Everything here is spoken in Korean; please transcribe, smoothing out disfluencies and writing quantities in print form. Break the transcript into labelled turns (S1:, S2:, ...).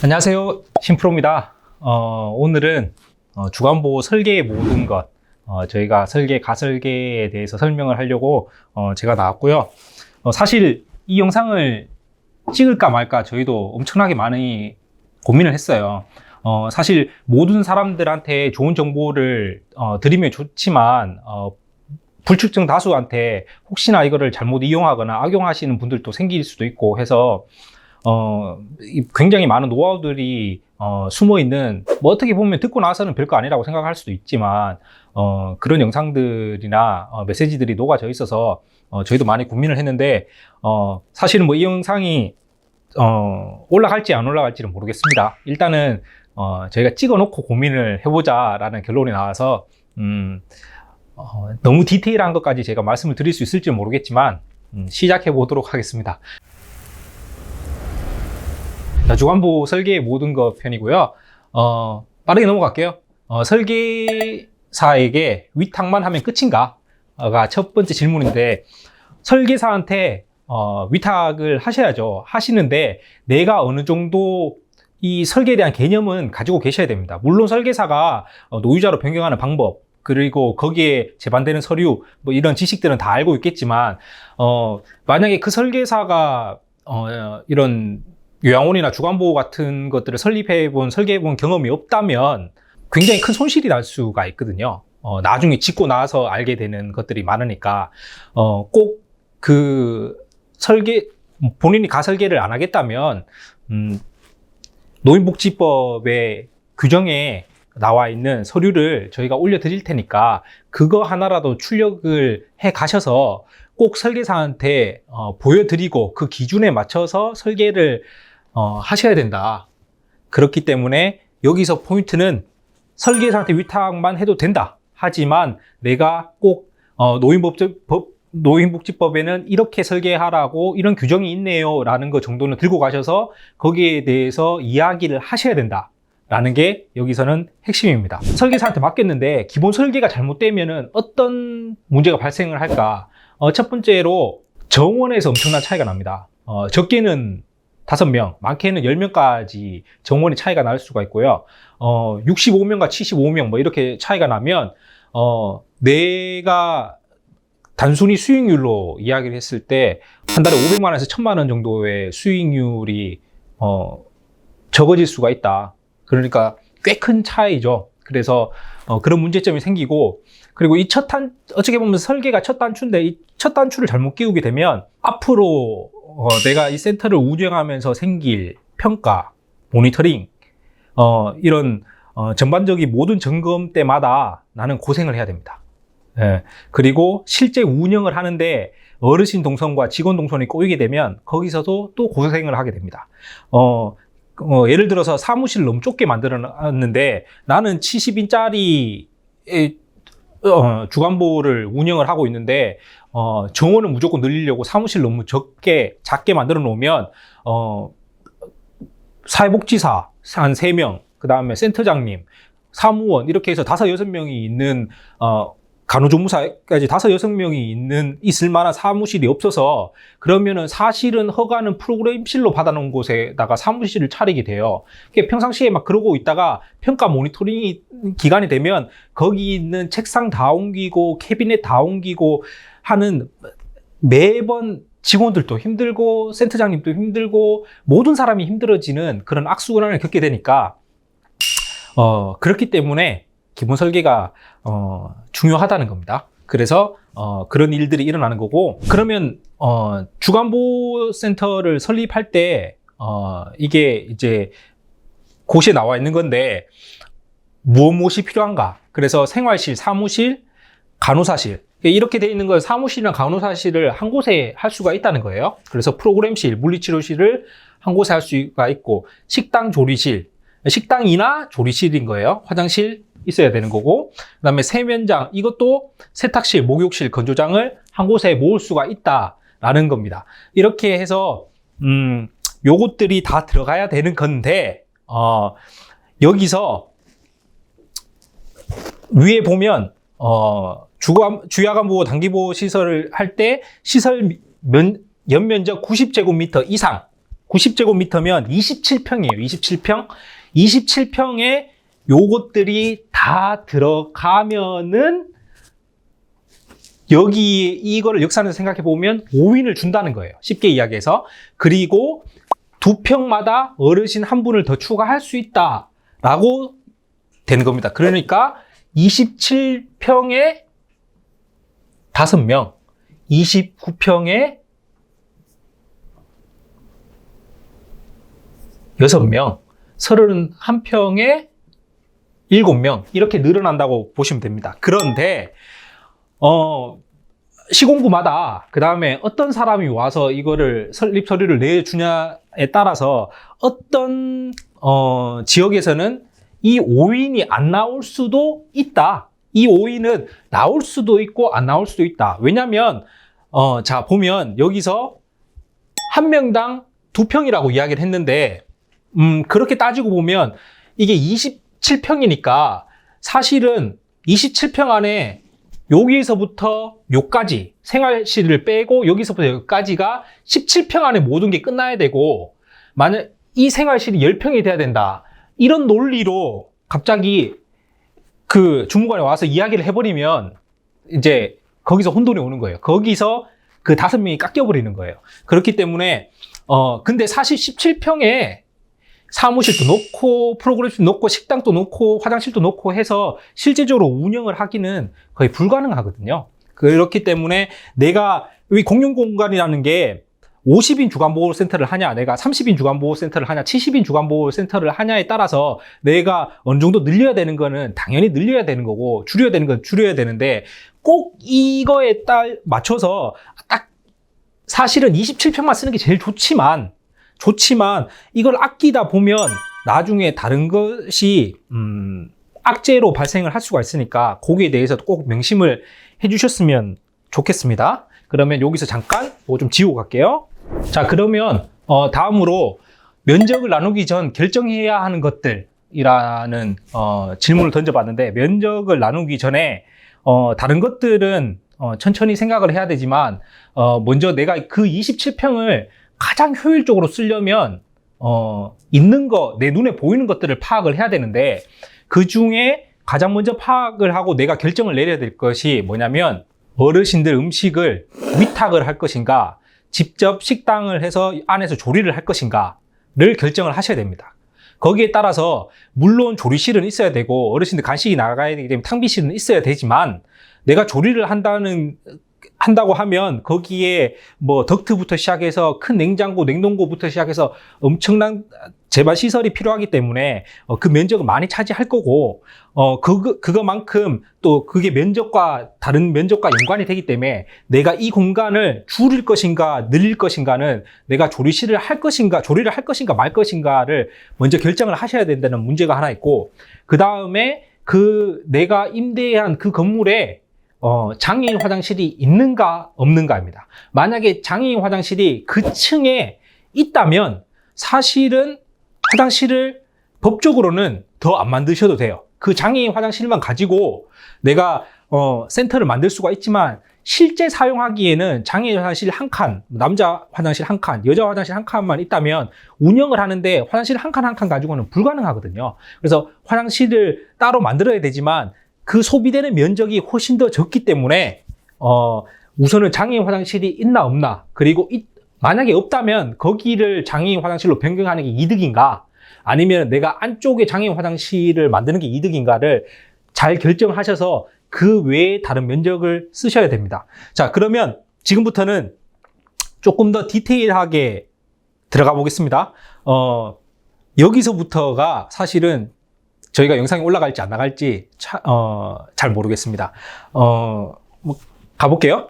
S1: 안녕하세요, 신프로입니다. 오늘은 주간보호 설계의 모든 것, 저희가 가설계에 대해서 설명을 하려고 제가 나왔고요. 사실 이 영상을 찍을까 말까 저희도 엄청나게 많이 고민을 했어요. 사실 모든 사람들한테 좋은 정보를 드리면 좋지만 불특정 다수한테 혹시나 이거를 잘못 이용하거나 악용하시는 분들도 생길 수도 있고 해서 굉장히 많은 노하우들이 숨어 있는, 뭐 어떻게 보면 듣고 나서는 별거 아니라고 생각할 수도 있지만 그런 영상들이나 메시지들이 녹아져 있어서 저희도 많이 고민을 했는데 사실은 뭐 이 영상이 올라갈지 안 올라갈지는 모르겠습니다. 일단은 저희가 찍어 놓고 고민을 해보자 라는 결론이 나와서 너무 디테일한 것까지 제가 말씀을 드릴 수 있을지 모르겠지만 시작해 보도록 하겠습니다. 주간보호 설계의 모든 것 편이고요. 빠르게 넘어갈게요. 설계사에게 위탁만 하면 끝인가?가 첫 번째 질문인데, 설계사한테 위탁을 하셔야죠. 하시는데 내가 어느 정도 이 설계에 대한 개념은 가지고 계셔야 됩니다. 물론 설계사가 노유자로 변경하는 방법, 그리고 거기에 제반되는 서류, 뭐 이런 지식들은 다 알고 있겠지만 만약에 그 설계사가 이런 요양원이나 주간보호 같은 것들을 설계해본 경험이 없다면 굉장히 큰 손실이 날 수가 있거든요. 나중에 짓고 나서 알게 되는 것들이 많으니까 꼭 본인이 가설계를 안 하겠다면 노인복지법의 규정에 나와 있는 서류를 저희가 올려드릴 테니까 그거 하나라도 출력을 해 가셔서 꼭 설계사한테 보여드리고 그 기준에 맞춰서 설계를 하셔야 된다. 그렇기 때문에 여기서 포인트는 설계사한테 위탁만 해도 된다. 하지만 내가 꼭 노인복지법에는 이렇게 설계하라고 이런 규정이 있네요 라는 거 정도는 들고 가셔서 거기에 대해서 이야기를 하셔야 된다 라는 게 여기서는 핵심입니다. 설계사한테 맡겼는데 기본 설계가 잘못되면은 어떤 문제가 발생을 할까? 첫 번째로 정원에서 엄청난 차이가 납니다. 적게는 5명, 많게는 10명까지 정원이 차이가 날 수가 있고요. 65명과 75명 뭐 이렇게 차이가 나면 내가 단순히 수익률로 이야기를 했을 때 한 달에 500만 원에서 1000만 원 정도의 수익률이 적어질 수가 있다. 그러니까 꽤 큰 차이죠. 그래서 그런 문제점이 생기고, 그리고 어떻게 보면 설계가 첫 단추인데 이 첫 단추를 잘못 끼우게 되면 앞으로 내가 이 센터를 운영하면서 생길 평가, 모니터링, 이런 전반적인 모든 점검 때마다 나는 고생을 해야 됩니다. 예. 그리고 실제 운영을 하는데 어르신 동선과 직원 동선이 꼬이게 되면 거기서도 또 고생을 하게 됩니다. 예를 들어서 사무실을 너무 좁게 만들어놨는데 나는 70인짜리 주간보호를 운영을 하고 있는데 정원을 무조건 늘리려고 사무실 너무 작게 만들어 놓으면 사회복지사 한 3명, 그 다음에 센터장님, 사무원 이렇게 해서 5, 6명이 있는 간호조무사까지 5, 6명이 있을 만한 사무실이 없어서, 그러면은 사실은 허가는 프로그램실로 받아놓은 곳에다가 사무실을 차리게 돼요. 평상시에 막 그러고 있다가 평가 모니터링이 기간이 되면 거기 있는 책상 다 옮기고 캐비넷 다 옮기고 하는, 매번 직원들도 힘들고 센터장님도 힘들고 모든 사람이 힘들어지는 그런 악순환을 겪게 되니까 그렇기 때문에 기본 설계가 중요하다는 겁니다. 그래서 그런 일들이 일어나는 거고, 그러면 주간보호센터를 설립할 때 이게 이제 고시에 나와 있는 건데 무엇이 필요한가? 그래서 생활실, 사무실, 간호사실, 이렇게 돼 있는 걸 사무실이나 간호사실을 한 곳에 할 수가 있다는 거예요. 그래서 프로그램실, 물리치료실을 한 곳에 할 수가 있고, 식당, 조리실, 식당이나 조리실인 거예요. 화장실 있어야 되는 거고, 그 다음에 세면장, 이것도 세탁실, 목욕실, 건조장을 한 곳에 모을 수가 있다라는 겁니다. 이렇게 해서 요것들이 다 들어가야 되는 건데 여기서 위에 보면 주야간보호, 단기보호 시설을 할 때 시설 연면적 90제곱미터 이상, 90제곱미터면 27평이에요. 27평. 27평에 요것들이 다 들어가면은 여기 이거를 역산해서 생각해 보면 5인을 준다는 거예요. 쉽게 이야기해서. 그리고 2평마다 어르신 한 분을 더 추가할 수 있다라고 되는 겁니다. 그러니까 27평에 5명, 29평에 6명, 31평에 7명 이렇게 늘어난다고 보시면 됩니다. 그런데 시공구마다 그 다음에 어떤 사람이 와서 이거를 설립 서류를 내주냐에 따라서 어떤 지역에서는 이 5인이 안 나올 수도 있다. 이 5인은 나올 수도 있고 안 나올 수도 있다. 왜냐면 자 보면 여기서 한 명당 2평이라고 이야기를 했는데 그렇게 따지고 보면 이게 27평이니까 사실은 27평 안에 여기서부터 여기까지 생활실을 빼고 여기서부터 여기까지가 17평 안에 모든 게 끝나야 되고 만약 이 생활실이 10평이 돼야 된다. 이런 논리로 갑자기 그 주무관에 와서 이야기를 해버리면 이제 거기서 혼돈이 오는 거예요. 거기서 그 5명이 깎여버리는 거예요. 그렇기 때문에 근데 사실 17평에 사무실도 놓고 프로그램도 놓고 식당도 놓고 화장실도 놓고 해서 실제적으로 운영을 하기는 거의 불가능하거든요. 그렇기 때문에 내가 이 공용공간이라는 게 50인 주간보호센터를 하냐, 내가 30인 주간보호센터를 하냐, 70인 주간보호센터를 하냐에 따라서 내가 어느 정도 늘려야 되는 거는 당연히 늘려야 되는 거고 줄여야 되는 건 줄여야 되는데 꼭 이거에 맞춰서 딱 사실은 27평만 쓰는 게 제일 좋지만 이걸 아끼다 보면 나중에 다른 것이 악재로 발생을 할 수가 있으니까 거기에 대해서 꼭 명심을 해주셨으면 좋겠습니다. 그러면 여기서 잠깐 뭐 좀 지우고 갈게요. 자, 그러면 다음으로 면적을 나누기 전 결정해야 하는 것들이라는 질문을 던져봤는데 면적을 나누기 전에 다른 것들은 천천히 생각을 해야 되지만 먼저 내가 그 27평을 가장 효율적으로 쓰려면 있는 거, 내 눈에 보이는 것들을 파악을 해야 되는데 그 중에 가장 먼저 파악을 하고 내가 결정을 내려야 될 것이 뭐냐면 어르신들 음식을 위탁을 할 것인가 직접 식당을 해서 안에서 조리를 할 것인가를 결정을 하셔야 됩니다. 거기에 따라서 물론 조리실은 있어야 되고 어르신들 간식이 나가야 되기 때문에 탕비실은 있어야 되지만 내가 조리를 한다고 하면 거기에 뭐 덕트부터 시작해서 큰 냉장고, 냉동고부터 시작해서 엄청난 재반 시설이 필요하기 때문에 그 면적을 많이 차지할 거고 그거만큼 또 그게 면적과 다른 면적과 연관이 되기 때문에 내가 이 공간을 줄일 것인가 늘릴 것인가는 내가 조리실을 할 것인가 조리를 할 것인가 말 것인가를 먼저 결정을 하셔야 된다는 문제가 하나 있고 그 다음에 내가 임대한 그 건물에 장애인 화장실이 있는가 없는가입니다. 만약에 장애인 화장실이 그 층에 있다면 사실은 화장실을 법적으로는 더 안 만드셔도 돼요. 그 장애인 화장실만 가지고 내가 센터를 만들 수가 있지만 실제 사용하기에는 장애인 화장실 한 칸, 남자 화장실 한 칸, 여자 화장실 한 칸만 있다면 운영을 하는데 화장실 한 칸 한 칸 가지고는 불가능하거든요. 그래서 화장실을 따로 만들어야 되지만 그 소비되는 면적이 훨씬 더 적기 때문에 우선은 장애인 화장실이 있나 없나 그리고 만약에 없다면 거기를 장애인 화장실로 변경하는 게 이득인가 아니면 내가 안쪽에 장애인 화장실을 만드는 게 이득인가를 잘 결정하셔서 그 외에 다른 면적을 쓰셔야 됩니다. 자, 그러면 지금부터는 조금 더 디테일하게 들어가 보겠습니다. 여기서부터가 사실은 저희가 영상이 올라갈지 안 나갈지 잘 모르겠습니다. 가볼게요.